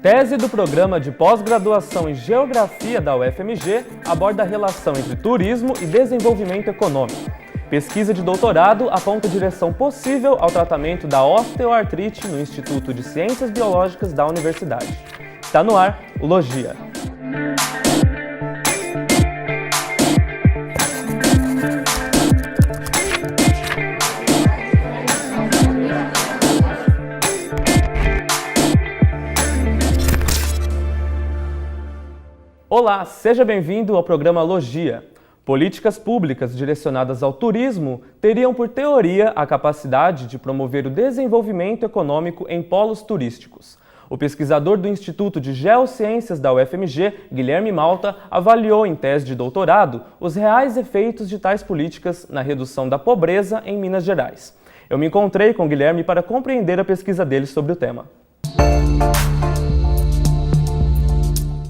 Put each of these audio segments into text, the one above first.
Tese do programa de pós-graduação em Geografia da UFMG aborda a relação entre turismo e desenvolvimento econômico. Pesquisa de doutorado aponta direção possível ao tratamento da osteoartrite no Instituto de Ciências Biológicas da Universidade. Está no ar o Logia. Olá, seja bem-vindo ao programa Logia. Políticas públicas direcionadas ao turismo teriam, por teoria, a capacidade de promover o desenvolvimento econômico em polos turísticos. O pesquisador do Instituto de Geociências da UFMG, Guilherme Malta, avaliou em tese de doutorado os reais efeitos de tais políticas na redução da pobreza em Minas Gerais. Eu me encontrei com o Guilherme para compreender a pesquisa dele sobre o tema.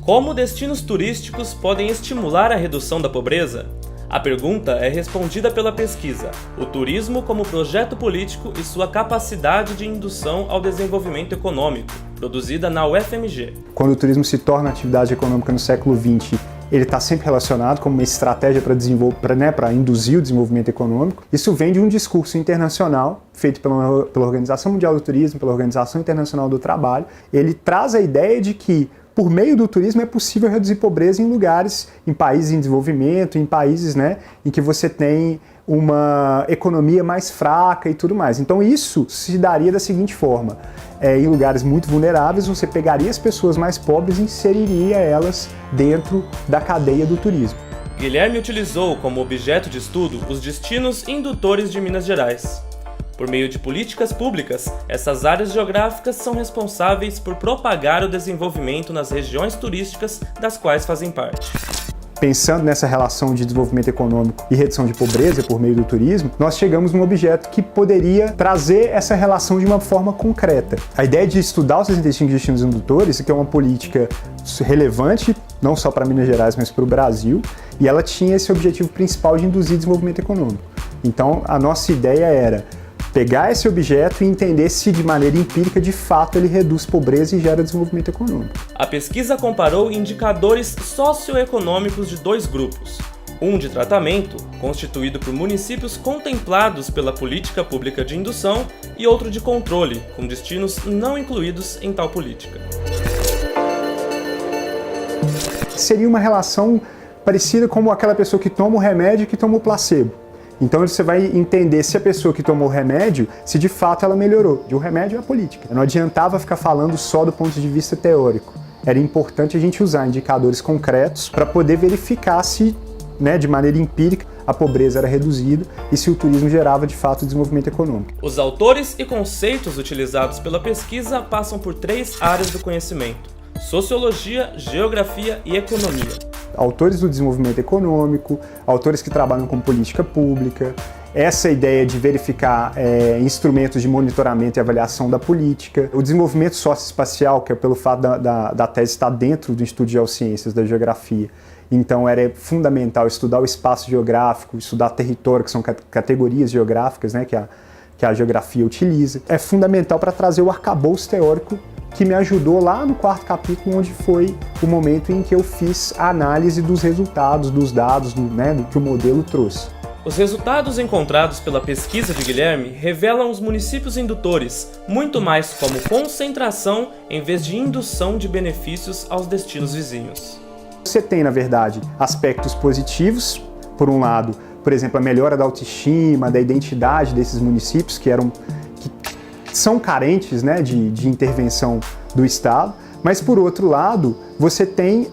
Como destinos turísticos podem estimular a redução da pobreza? A pergunta é respondida pela pesquisa O Turismo como Projeto Político e Sua Capacidade de Indução ao Desenvolvimento Econômico, produzida na UFMG. Quando o turismo se torna atividade econômica no século XX, ele está sempre relacionado como uma estratégia para induzir o desenvolvimento econômico. Isso vem de um discurso internacional feito pela Organização Mundial do Turismo, pela Organização Internacional do Trabalho. Ele traz a ideia de que por meio do turismo é possível reduzir pobreza em lugares, em países em desenvolvimento, em países em que você tem uma economia mais fraca e tudo mais. Então isso se daria da seguinte forma: em lugares muito vulneráveis, você pegaria as pessoas mais pobres e inseriria elas dentro da cadeia do turismo. Guilherme utilizou como objeto de estudo os destinos indutores de Minas Gerais. Por meio de políticas públicas, essas áreas geográficas são responsáveis por propagar o desenvolvimento nas regiões turísticas das quais fazem parte. Pensando nessa relação de desenvolvimento econômico e redução de pobreza por meio do turismo, nós chegamos num objeto que poderia trazer essa relação de uma forma concreta. A ideia de estudar os 65 destinos indutores, que é uma política relevante, não só para Minas Gerais, mas para o Brasil, e ela tinha esse objetivo principal de induzir desenvolvimento econômico. Então, a nossa ideia era pegar esse objeto e entender se de maneira empírica, de fato, ele reduz pobreza e gera desenvolvimento econômico. A pesquisa comparou indicadores socioeconômicos de dois grupos. Um de tratamento, constituído por municípios contemplados pela política pública de indução, e outro de controle, com destinos não incluídos em tal política. Seria uma relação parecida com aquela pessoa que toma o remédio e que toma o placebo. Então você vai entender se a pessoa que tomou o remédio, se de fato ela melhorou. E o remédio é a política. Não adiantava ficar falando só do ponto de vista teórico. Era importante a gente usar indicadores concretos para poder verificar se, de maneira empírica, a pobreza era reduzida e se o turismo gerava de fato desenvolvimento econômico. Os autores e conceitos utilizados pela pesquisa passam por 3 áreas do conhecimento: sociologia, geografia e economia. Autores do desenvolvimento econômico, autores que trabalham com política pública, essa ideia de verificar instrumentos de monitoramento e avaliação da política, o desenvolvimento socioespacial, que é pelo fato da tese estar dentro do Instituto de Geociências da Geografia. Então era fundamental estudar o espaço geográfico, estudar território, que são categorias geográficas, que a geografia utiliza. É fundamental para trazer o arcabouço teórico que me ajudou lá no 4º capítulo, onde foi o momento em que eu fiz a análise dos resultados, dos dados, do que o modelo trouxe. Os resultados encontrados pela pesquisa de Guilherme revelam os municípios indutores muito mais como concentração em vez de indução de benefícios aos destinos vizinhos. Você tem, na verdade, aspectos positivos, por um lado, por exemplo, a melhora da autoestima, da identidade desses municípios que são carentes de intervenção do Estado, mas por outro lado, você tem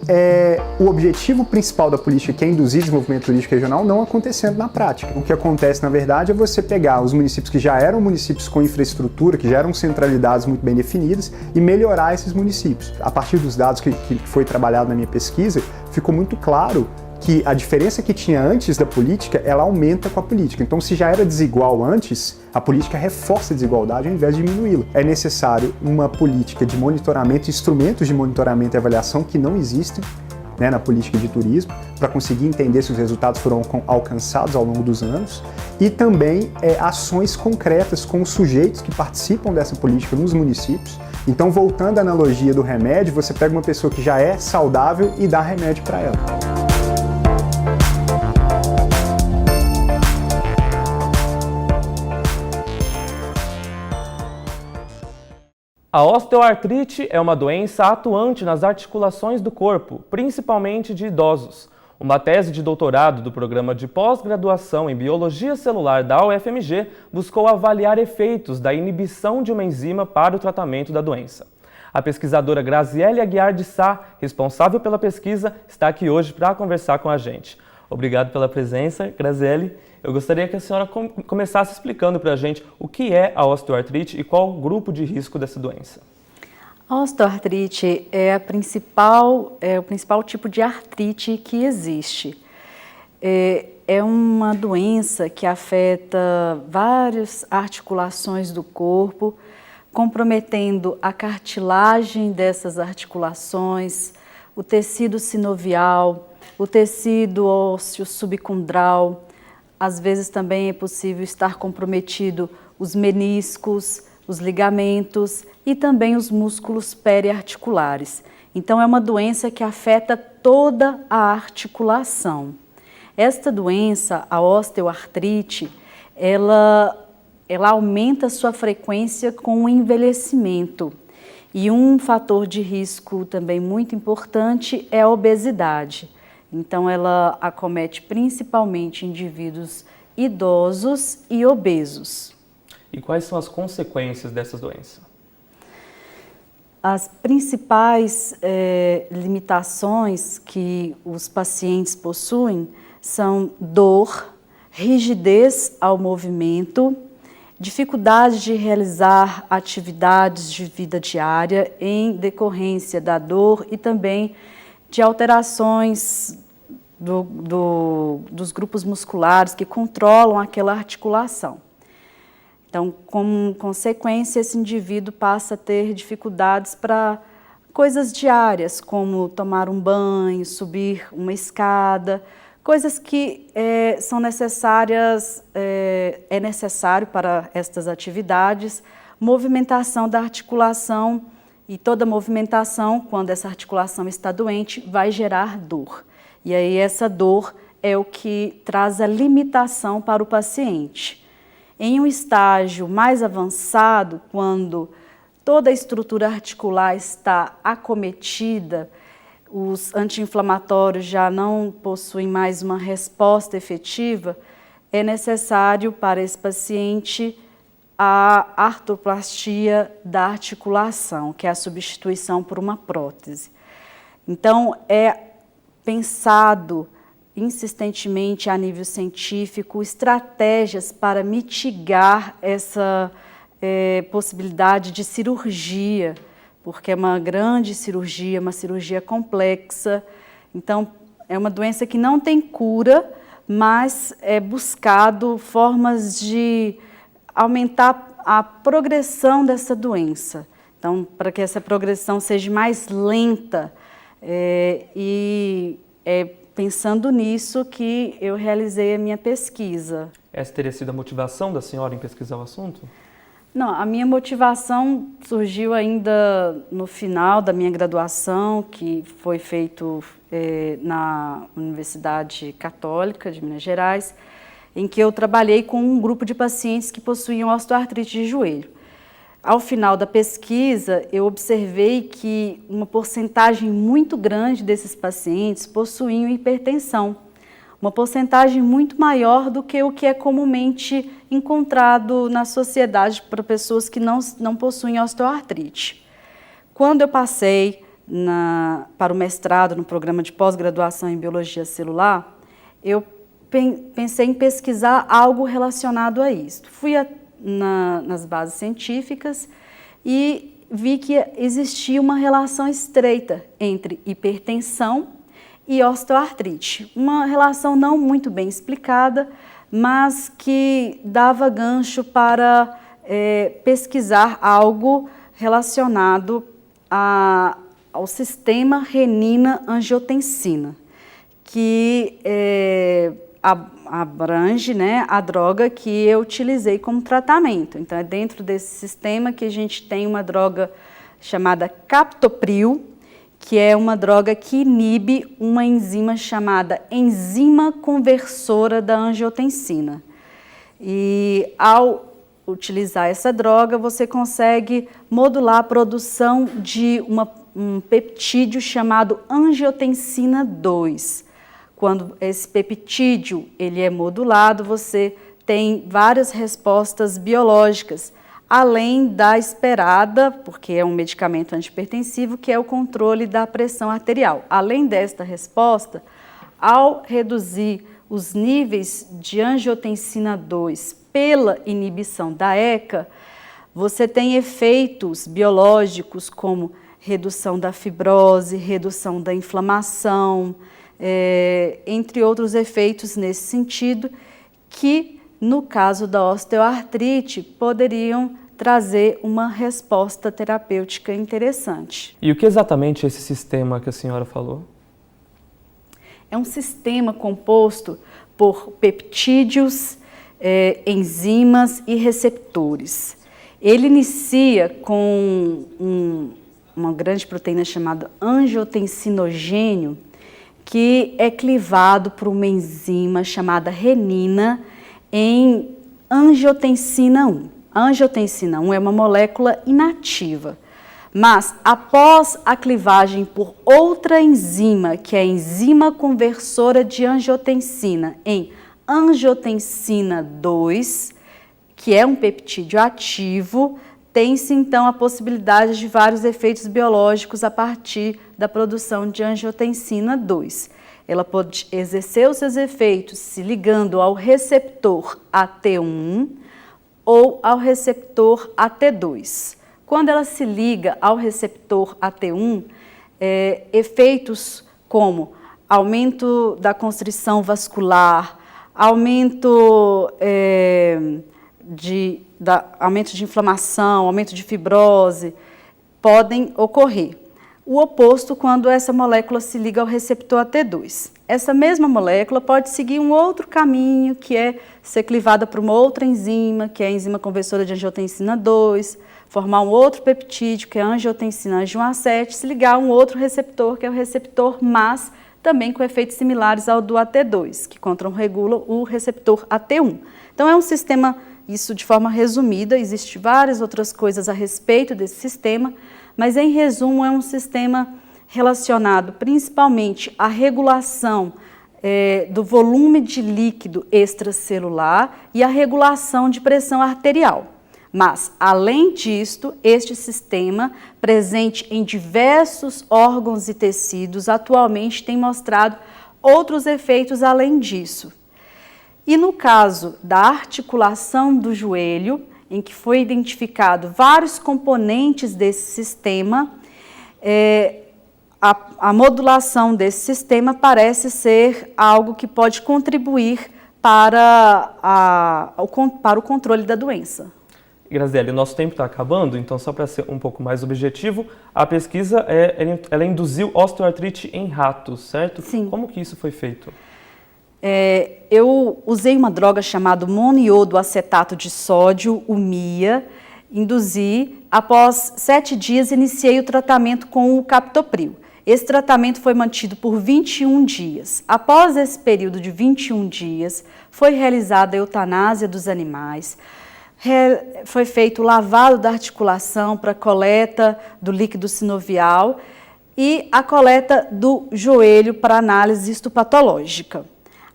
o objetivo principal da política, que é induzir desenvolvimento turístico regional, não acontecendo na prática. O que acontece, na verdade, é você pegar os municípios que já eram municípios com infraestrutura, que já eram centralidades muito bem definidas, e melhorar esses municípios. A partir dos dados que foi trabalhado na minha pesquisa, ficou muito claro que a diferença que tinha antes da política, ela aumenta com a política. Então, se já era desigual antes, a política reforça a desigualdade ao invés de diminuí-la. É necessário uma política de monitoramento, instrumentos de monitoramento e avaliação que não existem na política de turismo, para conseguir entender se os resultados foram alcançados ao longo dos anos, e também ações concretas com os sujeitos que participam dessa política nos municípios, Então, voltando à analogia do remédio, você pega uma pessoa que já é saudável e dá remédio para ela. A osteoartrite é uma doença atuante nas articulações do corpo, principalmente de idosos. Uma tese de doutorado do programa de pós-graduação em Biologia Celular da UFMG buscou avaliar efeitos da inibição de uma enzima para o tratamento da doença. A pesquisadora Graziele Aguiar de Sá, responsável pela pesquisa, está aqui hoje para conversar com a gente. Obrigado pela presença, Graziele. Eu gostaria que a senhora começasse explicando para a gente o que é a osteoartrite e qual o grupo de risco dessa doença. A osteoartrite é o principal tipo de artrite que existe. É uma doença que afeta várias articulações do corpo, comprometendo a cartilagem dessas articulações, o tecido sinovial, o tecido ósseo subcondral. Às vezes também é possível estar comprometido os meniscos, os ligamentos e também os músculos periarticulares. Então, é uma doença que afeta toda a articulação. Esta doença, a osteoartrite, ela aumenta sua frequência com o envelhecimento. E um fator de risco também muito importante é a obesidade. Então, ela acomete principalmente indivíduos idosos e obesos. E quais são as consequências dessa doença? As principais limitações que os pacientes possuem são dor, rigidez ao movimento, dificuldade de realizar atividades de vida diária em decorrência da dor e também de alterações dos grupos musculares que controlam aquela articulação. Então, como consequência, esse indivíduo passa a ter dificuldades para coisas diárias, como tomar um banho, subir uma escada, coisas que são necessárias, é necessário para estas atividades, movimentação da articulação, e toda movimentação, quando essa articulação está doente, vai gerar dor. E aí essa dor é o que traz a limitação para o paciente. Em um estágio mais avançado, quando toda a estrutura articular está acometida, os anti-inflamatórios já não possuem mais uma resposta efetiva, é necessário para esse paciente a artroplastia da articulação, que é a substituição por uma prótese. Então, é pensado insistentemente a nível científico estratégias para mitigar essa possibilidade de cirurgia, porque é uma grande cirurgia, uma cirurgia complexa. Então, é uma doença que não tem cura, mas é buscado formas de aumentar a progressão dessa doença. Então, para que essa progressão seja mais lenta, pensando nisso que eu realizei a minha pesquisa. Essa teria sido a motivação da senhora em pesquisar o assunto? Não, a minha motivação surgiu ainda no final da minha graduação, que foi feito na Universidade Católica de Minas Gerais, em que eu trabalhei com um grupo de pacientes que possuíam osteoartrite de joelho. Ao final da pesquisa, eu observei que uma porcentagem muito grande desses pacientes possuíam hipertensão, uma porcentagem muito maior do que o que é comumente encontrado na sociedade para pessoas que não possuem osteoartrite. Quando eu passei para o mestrado no programa de pós-graduação em Biologia Celular, eu pensei em pesquisar algo relacionado a isso. Fui nas bases científicas e vi que existia uma relação estreita entre hipertensão e osteoartrite. Uma relação não muito bem explicada, mas que dava gancho para pesquisar algo relacionado ao sistema renina-angiotensina, que abrange, né, a droga que eu utilizei como tratamento. Então, é dentro desse sistema que a gente tem uma droga chamada captopril, que é uma droga que inibe uma enzima chamada enzima conversora da angiotensina. E ao utilizar essa droga, você consegue modular a produção de um peptídeo chamado angiotensina 2. Quando esse peptídeo ele é modulado, você tem várias respostas biológicas, além da esperada, porque é um medicamento antihipertensivo, que é o controle da pressão arterial. Além desta resposta, ao reduzir os níveis de angiotensina 2 pela inibição da ECA, você tem efeitos biológicos como redução da fibrose, redução da inflamação, entre outros efeitos nesse sentido, que no caso da osteoartrite poderiam trazer uma resposta terapêutica interessante. E o que exatamente é esse sistema que a senhora falou? É um sistema composto por peptídeos, enzimas e receptores. Ele inicia com uma grande proteína chamada angiotensinogênio, que é clivado por uma enzima chamada renina em angiotensina 1. A angiotensina 1 é uma molécula inativa, mas após a clivagem por outra enzima, que é a enzima conversora de angiotensina em angiotensina 2, que é um peptídeo ativo, tem-se então a possibilidade de vários efeitos biológicos a partir da produção de angiotensina 2. Ela pode exercer os seus efeitos se ligando ao receptor AT1 ou ao receptor AT2. Quando ela se liga ao receptor AT1, efeitos como aumento da constrição vascular, aumento de inflamação, aumento de fibrose, podem ocorrer. O oposto quando essa molécula se liga ao receptor AT2. Essa mesma molécula pode seguir um outro caminho, que é ser clivada por uma outra enzima, que é a enzima conversora de angiotensina 2, formar um outro peptídeo, que é a angiotensina Ang1A7, se ligar a um outro receptor, que é o receptor MAS, também com efeitos similares ao do AT2, que contrarregula o receptor AT1. Então é um sistema, isso de forma resumida, existem várias outras coisas a respeito desse sistema, mas em resumo é um sistema relacionado principalmente à regulação do volume de líquido extracelular e à regulação de pressão arterial. Mas, além disto, este sistema, presente em diversos órgãos e tecidos, atualmente tem mostrado outros efeitos além disso. E no caso da articulação do joelho, em que foi identificado vários componentes desse sistema, a modulação desse sistema parece ser algo que pode contribuir para o controle da doença. Graziele, o nosso tempo está acabando, então só para ser um pouco mais objetivo, a pesquisa ela induziu osteoartrite em ratos, certo? Sim. Como que isso foi feito? Eu usei uma droga chamada monoiodoacetato de sódio, o MIA, induzi, após 7 dias iniciei o tratamento com o captopril. Esse tratamento foi mantido por 21 dias. Após esse período de 21 dias, foi realizada a eutanásia dos animais, foi feito o lavado da articulação para coleta do líquido sinovial e a coleta do joelho para análise histopatológica.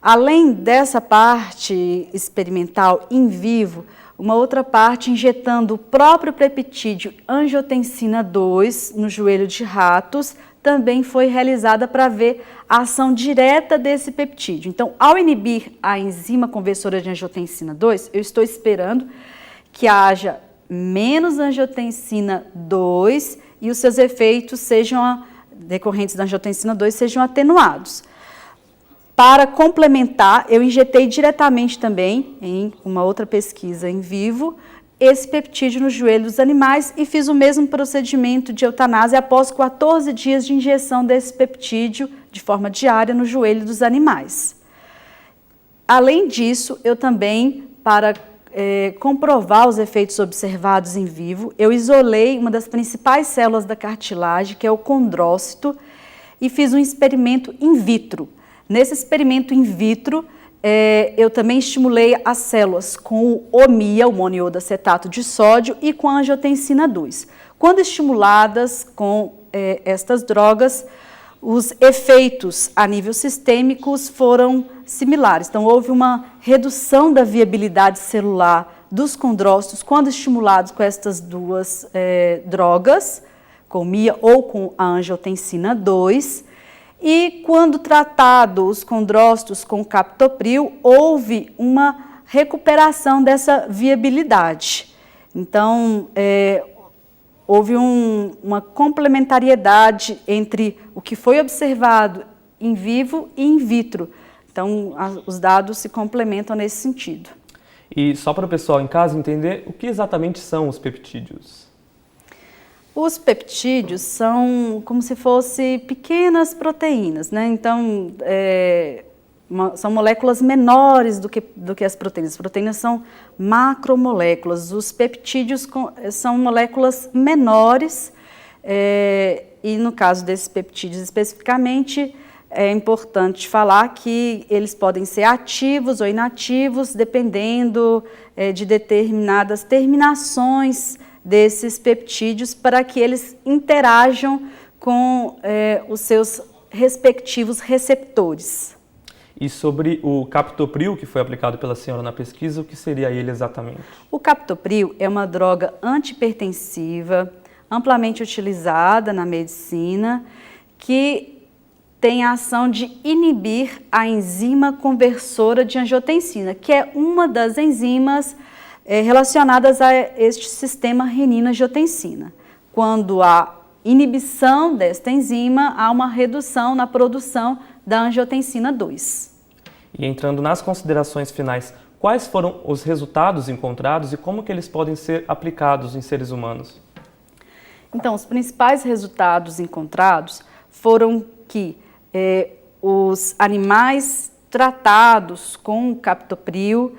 Além dessa parte experimental in vivo, uma outra parte injetando o próprio peptídeo angiotensina 2 no joelho de ratos também foi realizada para ver a ação direta desse peptídeo. Então, ao inibir a enzima conversora de angiotensina 2, eu estou esperando que haja menos angiotensina 2 e os seus efeitos decorrentes da angiotensina 2 sejam atenuados. Para complementar, eu injetei diretamente também, em uma outra pesquisa em vivo, esse peptídeo no joelho dos animais e fiz o mesmo procedimento de eutanásia após 14 dias de injeção desse peptídeo de forma diária no joelho dos animais. Além disso, eu também, para comprovar os efeitos observados em vivo, eu isolei uma das principais células da cartilagem, que é o condrócito, e fiz um experimento in vitro. Nesse experimento in vitro, eu também estimulei as células com o OMIA, o monoiodacetato de sódio, e com a angiotensina 2. Quando estimuladas com estas drogas, os efeitos a nível sistêmico foram similares. Então, houve uma redução da viabilidade celular dos condrócitos quando estimulados com estas duas drogas, com o MIA ou com a angiotensina 2. E quando tratado os condrócitos com captopril, houve uma recuperação dessa viabilidade. Então, houve uma complementariedade entre o que foi observado em vivo e in vitro. Então, os dados se complementam nesse sentido. E só para o pessoal em casa entender, o que exatamente são os peptídeos? Os peptídeos são como se fossem pequenas proteínas, né? Então, são moléculas menores do que as proteínas. As proteínas são macromoléculas. Os peptídeos são moléculas menores e no caso desses peptídeos especificamente, é importante falar que eles podem ser ativos ou inativos, dependendo de determinadas terminações desses peptídeos para que eles interajam com os seus respectivos receptores. E sobre o captopril, que foi aplicado pela senhora na pesquisa, o que seria ele exatamente? O captopril é uma droga antihipertensiva, amplamente utilizada na medicina, que tem a ação de inibir a enzima conversora de angiotensina, que é uma das enzimas relacionadas a este sistema renina-angiotensina. Quando há inibição desta enzima, há uma redução na produção da angiotensina 2. E entrando nas considerações finais, quais foram os resultados encontrados e como que eles podem ser aplicados em seres humanos? Então, os principais resultados encontrados foram que os animais tratados com captopril,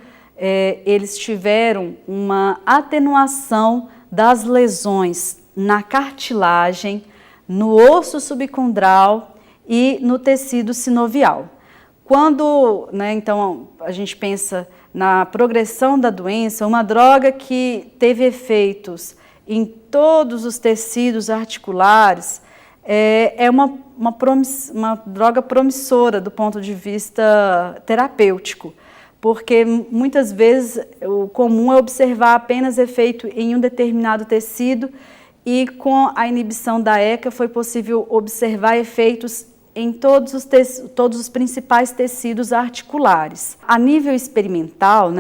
eles tiveram uma atenuação das lesões na cartilagem, no osso subcondral e no tecido sinovial. Quando, então, a gente pensa na progressão da doença, uma droga que teve efeitos em todos os tecidos articulares é uma droga promissora do ponto de vista terapêutico, porque muitas vezes o comum é observar apenas efeito em um determinado tecido e com a inibição da ECA foi possível observar efeitos em todos os principais tecidos articulares. A nível experimental,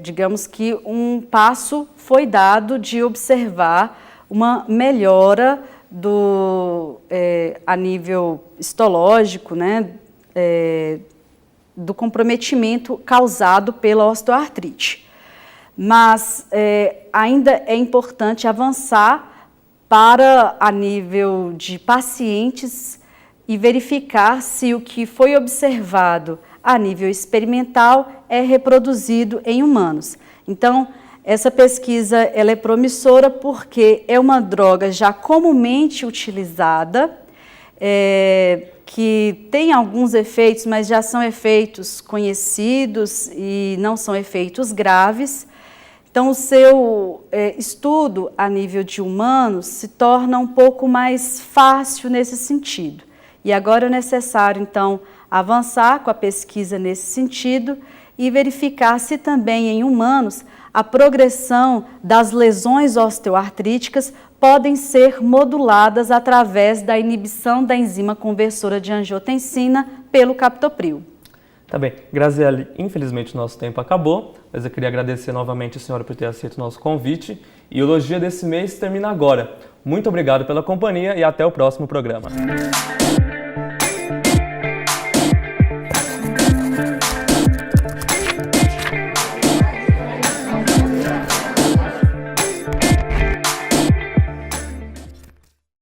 digamos que um passo foi dado de observar uma melhora a nível histológico, do comprometimento causado pela osteoartrite. Mas ainda é importante avançar para a nível de pacientes e verificar se o que foi observado a nível experimental é reproduzido em humanos. Então, essa pesquisa ela é promissora porque é uma droga já comumente utilizada, que tem alguns efeitos, mas já são efeitos conhecidos e não são efeitos graves. Então, o seu estudo a nível de humanos se torna um pouco mais fácil nesse sentido. E agora é necessário, então, avançar com a pesquisa nesse sentido e verificar se também em humanos a progressão das lesões osteoartríticas podem ser moduladas através da inibição da enzima conversora de angiotensina pelo captopril. Tá bem. Graziele, infelizmente o nosso tempo acabou, mas eu queria agradecer novamente a senhora por ter aceito o nosso convite. E o Logia desse mês termina agora. Muito obrigado pela companhia e até o próximo programa.